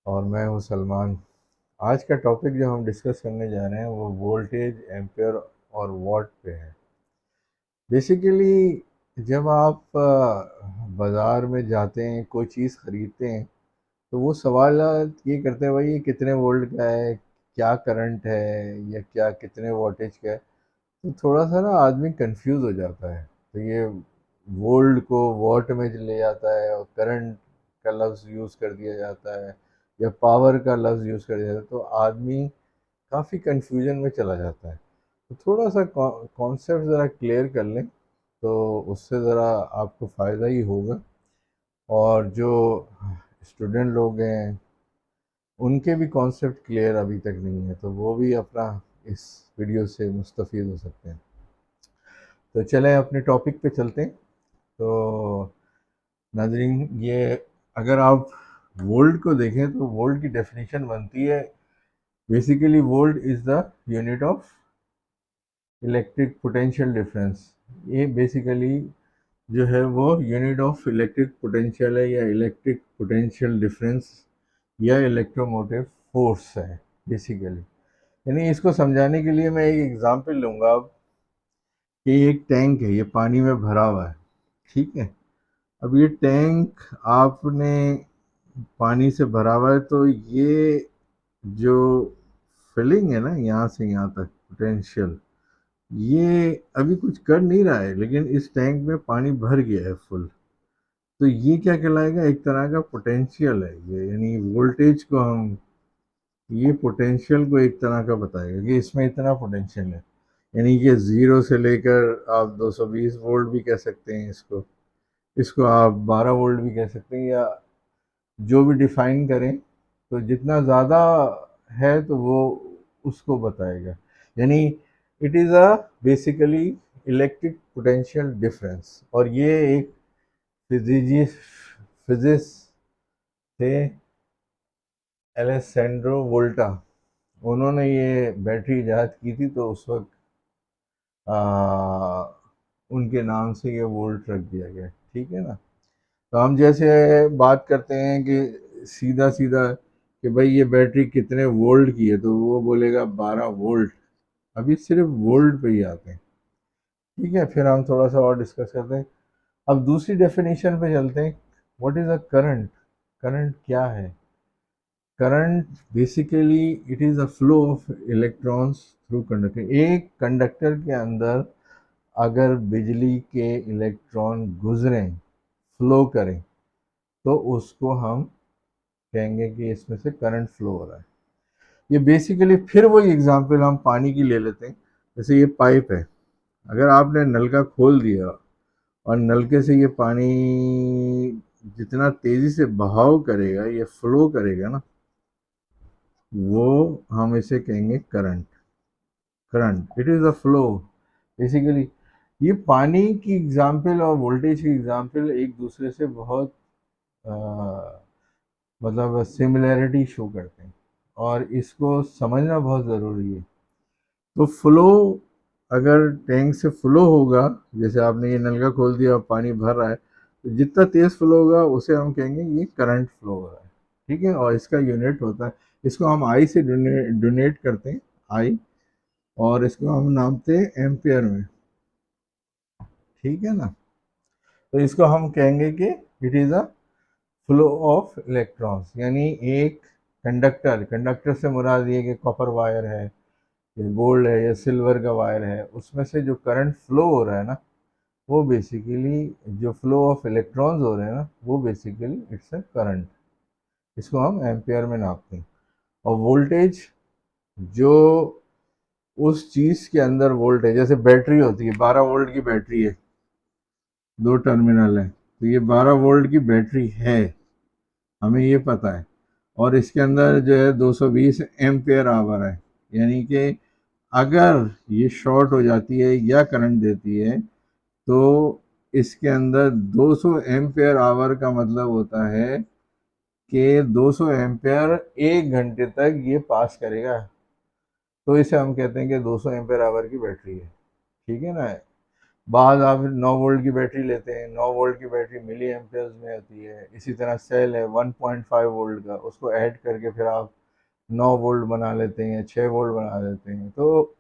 और मैं हूं सलमान। आज का टॉपिक जो हम डिस्कस करने जा रहे हैं वो वोल्टेज, एम्पेयर और वॉट पे है। बेसिकली जब आप बाज़ार में जाते हैं, कोई चीज़ ख़रीदते हैं, तो वो सवाल ये करते हैं, भाई ये कितने वोल्ट का है, क्या करंट है, या क्या कितने वोल्टेज का है। तो थोड़ा सा ना आदमी कंफ्यूज हो जाता है। तो ये वोल्ट को वॉट में ले जाता है और करंट का लफ्ज़ यूज़ कर दिया जाता है, या पावर का लफ्ज़ यूज़ कर दिया जाता है, तो आदमी काफ़ी कंफ्यूजन में चला जाता है। तो थोड़ा सा कॉन्सेप्ट ज़रा क्लियर कर लें तो उससे ज़रा आपको फ़ायदा ही होगा। और जो स्टूडेंट लोग हैं उनके भी कॉन्सेप्ट क्लियर अभी तक नहीं है, तो वो भी अपना इस वीडियो से मुस्तफ़ीद हो सकते हैं। तो चलें अपने टॉपिक पे चलते हैं। तो नाज़रीन, ये अगर आप वोल्ट को देखें तो वोल्ट की डेफिनेशन बनती है, basically volt is the unit of electric potential difference. ये बेसिकली जो है वो यूनिट ऑफ इलेक्ट्रिक पोटेंशियल है, या इलेक्ट्रिक पोटेंशियल डिफरेंस, या इलेक्ट्रोमोटिव फोर्स है बेसिकली। यानी इसको समझाने के लिए मैं एक एग्जांपल लूँगा अब, कि एक टैंक है, ये पानी में भरा हुआ है, ठीक है। अब ये टैंक आपने पानी से भरा हुआ है, तो ये जो फिलिंग है ना यहाँ से यहाँ तक पोटेंशियल, ये अभी कुछ कर नहीं रहा है, लेकिन इस टैंक में पानी भर गया है फुल। तो ये क्या कहलाएगा, एक तरह का पोटेंशियल है ये, यानी वोल्टेज को हम, ये पोटेंशियल को एक तरह का बताएगा कि इसमें इतना पोटेंशियल है। यानी कि ज़ीरो से लेकर आप 220 वोल्ट भी कह सकते हैं इसको, इसको आप 12 वोल्ट भी कह सकते हैं, या जो भी डिफाइन करें। तो जितना ज़्यादा है तो वो उसको बताएगा। यानी it is a basically electric potential difference. और ये एक फिजिक्स थे, एलेसेंड्रो वोल्टा, उन्होंने ये बैटरी इजाद की थी, तो उस वक्त उनके नाम से ये वोल्ट रख दिया गया, ठीक है ना। तो हम जैसे बात करते हैं कि सीधा सीधा कि भाई ये बैटरी कितने वोल्ट की है, तो वो बोलेगा 12 वोल्ट। अभी सिर्फ वोल्ट पे ही आते हैं, ठीक है। फिर हम थोड़ा सा और डिस्कस करते हैं। अब दूसरी डेफिनेशन पे चलते हैं। What is a current? Current क्या है? Current basically it is a flow of electrons through conductor. एक कंडक्टर के अंदर अगर बिजली के इलेक्ट्रॉन गुजरें, फ्लो करें, तो उसको हम कहेंगे कि इसमें से करंट फ्लो हो रहा है। ये बेसिकली फिर वही एग्जांपल हम पानी की ले लेते हैं। जैसे ये पाइप है, अगर आपने नलका खोल दिया और नलके से ये पानी जितना तेजी से बहाव करेगा, ये फ्लो करेगा ना, वो हम इसे कहेंगे current. Current it is a flow basically. ये पानी की एग्जांपल और वोल्टेज की एग्जांपल एक दूसरे से बहुत अ, मतलब सिमिलैरिटी शो करते हैं, और इसको समझना बहुत ज़रूरी है। तो फ्लो, अगर टैंक से फ्लो होगा, जैसे आपने ये नलका खोल दिया और पानी भर रहा है, तो जितना तेज़ फ्लो होगा उसे हम कहेंगे ये करंट फ्लो हो रहा है, ठीक है। और इसका यूनिट होता है, इसको हम आई से डोनेट करते हैं, आई, और इसको हम नापते हैं एम्पियर में, ठीक है ना। तो इसको हम कहेंगे कि it is a flow of electrons. यानी एक कंडक्टर, कंडक्टर से मुराद ये कि कॉपर वायर है, या गोल्ड है, या सिल्वर का वायर है, उसमें से जो करंट फ्लो हो रहा है ना, वो बेसिकली जो फ्लो ऑफ इलेक्ट्रॉन्स हो रहे हैं ना, वो बेसिकली इट्स अ करंट। इसको हम एम्पियर में नापते हैं। और वोल्टेज, जो उस चीज़ के अंदर वोल्ट है, जैसे बैटरी होती है, 12 वोल्ट की बैटरी है, दो टर्मिनल है, तो ये 12 वोल्ट की बैटरी है, हमें ये पता है। और इसके अंदर जो है 220 एम्पियर आवर है। यानी कि अगर ये शॉर्ट हो जाती है या करंट देती है, तो इसके अंदर 200 एम्पियर आवर का मतलब होता है कि 200 एम्पियर 1 घंटे तक ये पास करेगा। तो इसे हम कहते हैं कि 200 एम्पियर आवर की बैटरी है, ठीक है ना। बाद आप 9 वोल्ट की बैटरी लेते हैं, 9 वोल्ट की बैटरी मिली एम्पेयर्स में होती है। इसी तरह सेल है 1.5 वोल्ट का, उसको ऐड करके फिर आप 9 वोल्ट बना लेते हैं, 6 वोल्ट बना लेते हैं। तो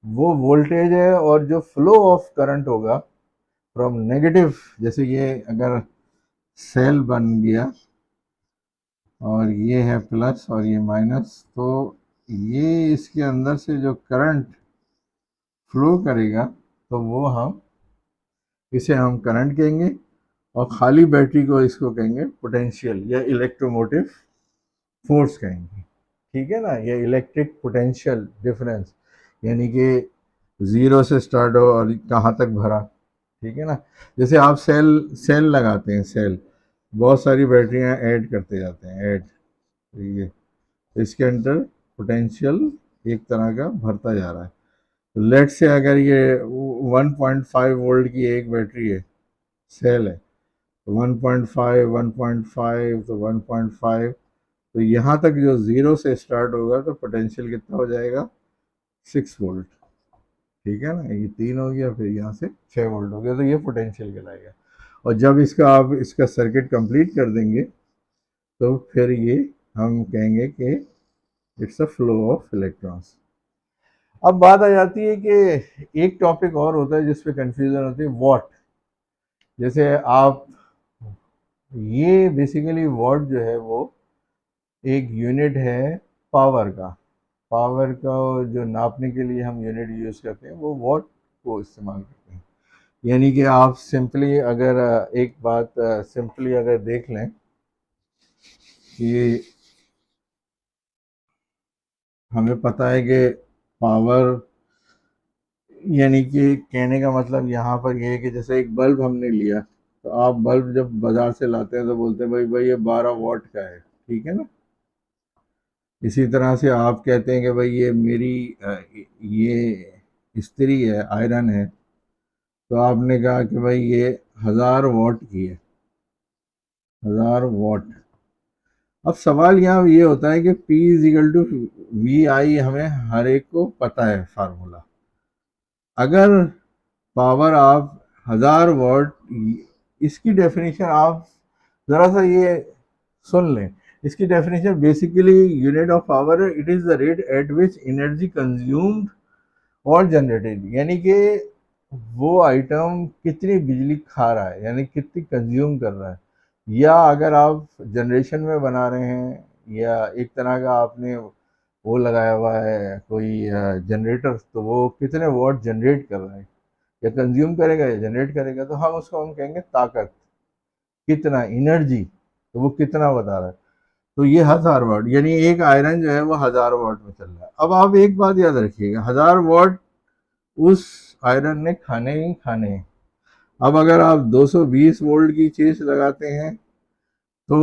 वो वोल्टेज है, और जो फ्लो ऑफ करंट होगा फ्रॉम नेगेटिव, जैसे ये अगर सेल बन गया और ये है प्लस और ये माइनस, तो ये इसके अंदर से जो करंट फ्लो करेगा तो वो हम इसे हम करंट कहेंगे, और खाली बैटरी को इसको कहेंगे पोटेंशियल या इलेक्ट्रोमोटिव फोर्स कहेंगे। ठीक है ना, ये इलेक्ट्रिक पोटेंशियल डिफरेंस, यानी कि ज़ीरो से स्टार्ट हो और कहाँ तक भरा। ठीक है ना, जैसे आप सेल सेल लगाते हैं, सेल बहुत सारी बैटरियां ऐड करते जाते हैं, ऐड, ये इसके अंदर पोटेंशियल एक तरह का भरता जा रहा है। तो लेट से अगर ये 1.5 वोल्ट की एक बैटरी है, सेल है, 1.5 1.5 तो 1.5, तो यहाँ तक जो ज़ीरो से स्टार्ट होगा तो पोटेंशियल कितना हो जाएगा, 6 वोल्ट। ठीक है ना, ये 3 हो गया, फिर यहाँ से 6 वोल्ट हो गया, तो ये पोटेंशियल कहलाएगा। और जब इसका आप इसका सर्किट कंप्लीट कर देंगे तो फिर ये हम कहेंगे कि it's a flow of electrons. अब बात आ जाती है कि एक टॉपिक और होता है जिस पे कंफ्यूजन होती है, वॉट। जैसे आप, ये बेसिकली वॉट जो है वो एक यूनिट है पावर का। पावर का जो नापने के लिए हम यूनिट यूज़ करते हैं वो वॉट को इस्तेमाल करते हैं। यानी कि आप सिंपली अगर एक बात सिंपली अगर देख लें कि हमें पता है कि पावर, यानी कि कहने का मतलब यहाँ पर ये है कि जैसे एक बल्ब हमने लिया, तो आप बल्ब जब बाज़ार से लाते हैं तो बोलते हैं भाई भाई ये 12 वॉट का है। ठीक है ना, इसी तरह से आप कहते हैं कि भाई ये मेरी ये इस्त्री है, आयरन है, तो आपने कहा कि भाई ये 1000 वॉट की है, 1000 वॉट। अब सवाल यहाँ ये होता है कि P is equal to V I, हमें हर एक को पता है फार्मूला। अगर पावर आप 1000 वॉट, इसकी डेफिनेशन आप ज़रा सा ये सुन लें। इसकी definition basically unit of power है, it is the rate at which energy consumed और जनरेटेड, यानी कि वो आइटम कितनी बिजली खा रहा है, यानी कितनी कंज्यूम कर रहा है। या अगर आप जनरेशन में बना रहे हैं, या एक तरह का आपने वो लगाया हुआ है कोई जनरेटर, तो वो कितने वॉट जनरेट कर रहा है, या कंज्यूम करेगा या जनरेट करेगा, तो हम कहेंगे ताकत, कितना एनर्जी, तो वो कितना बता रहा है। तो ये 1000 वॉट, यानी एक आयरन जो है वो 1000 वॉट में चल रहा है। अब आप एक बात याद रखिएगा, 1000 वॉट उस आयरन ने खाने ही खाने हैं। अब अगर आप 220 वोल्ट की चीज लगाते हैं तो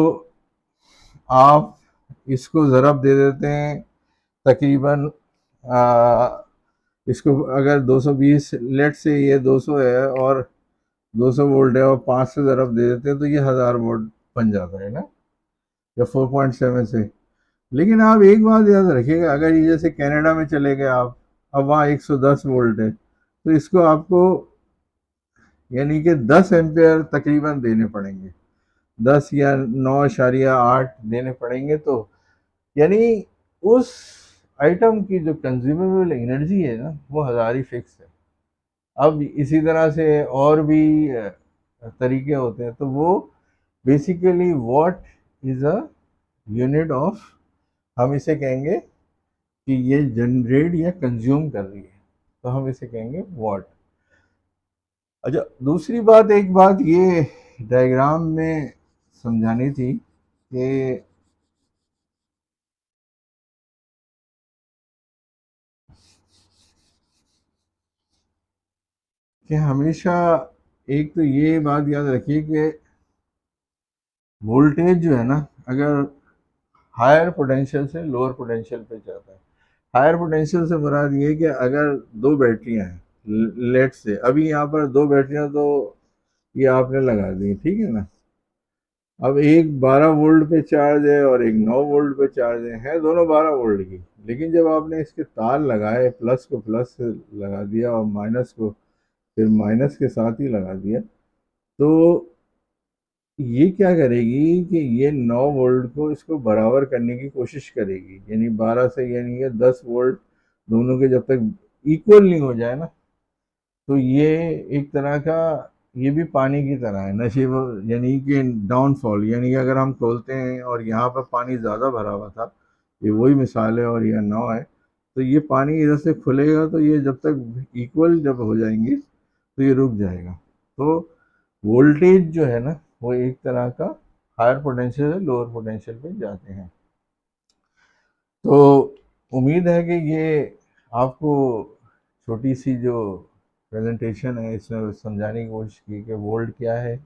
आप इसको ज़रब दे देते हैं तकरीबन, इसको अगर 220, लेट से ये 200 है और 200 वोल्ट है, और 5 से ज़रब दे देते हैं तो ये 1000 वोल्ट बन जाता है ना, या 4.7 से। लेकिन आप एक बात याद रखिएगा, अगर ये जैसे कनाडा में चले गए आप, अब वहाँ 110 वोल्ट है, तो इसको आपको यानी कि 10 एम्पेयर तकरीबन देने पड़ेंगे, 10 या 9.8 देने पड़ेंगे। तो यानी उस आइटम की जो कंज्यूमेबल एनर्जी है ना, वो 1000 ही फिक्स है। अब इसी तरह से और भी तरीके होते हैं, तो वो basically what is a unit of, हम इसे कहेंगे कि ये जनरेट या कंज्यूम कर रही है, तो हम इसे कहेंगे वॉट। अच्छा, दूसरी बात, एक बात ये डायग्राम में समझानी थी कि हमेशा एक तो ये बात याद रखिए कि वोल्टेज जो है ना, अगर हायर पोटेंशियल से लोअर पोटेंशियल पे जाता है। हायर पोटेंशियल से मुराद ये है कि अगर दो बैटरियां हैं, लेट से अभी यहाँ पर दो बैटरियां तो ये आपने लगा दी, ठीक है ना। अब एक 12 वोल्ट पे चार्ज है और एक 9 वोल्ट पे चार्ज है दोनों 12 वोल्ट की। लेकिन जब आपने इसके तार लगाए, प्लस को प्लस से लगा दिया और माइनस को फिर माइनस के साथ ही लगा दिया। तो ये क्या करेगी कि ये 9 वोल्ट को इसको बराबर करने की कोशिश करेगी, यानी 12 से यानी कि 10 वोल्ट दोनों के जब तक इक्वल नहीं हो जाए ना, तो ये एक तरह का, ये भी पानी की तरह है नशे, यानी कि डाउनफॉल, यानी कि अगर हम खोलते हैं और यहाँ पर पानी ज़्यादा भरा हुआ था, ये वही मिसाल है और यह 9 है, तो ये पानी इधर से खुलेगा तो ये जब तक इक्वल जब हो जाएंगे तो ये रुक जाएगा। तो वोल्टेज जो है ना वो एक तरह का हायर पोटेंशियल से लोअर पोटेंशियल पे जाते हैं। तो उम्मीद है कि ये आपको छोटी सी जो प्रेजेंटेशन है इसमें समझाने की कोशिश की कि वोल्ट क्या है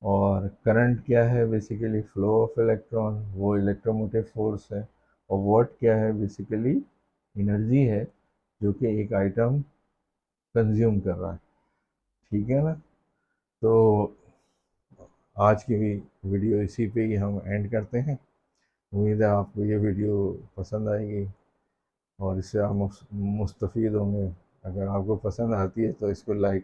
और करंट क्या है, बेसिकली फ्लो ऑफ इलेक्ट्रॉन, वो इलेक्ट्रोमोटिव फोर्स है, और वॉट क्या है, बेसिकली एनर्जी है जो कि एक आइटम कंज्यूम कर रहा है। ठीक है ना। तो आज की वीडियो इसी पे ही हम एंड करते हैं। उम्मीद है आपको ये वीडियो पसंद आएगी और इससे आप मुस्तफ़ीद होंगे। अगर आपको पसंद आती है तो इसको लाइक और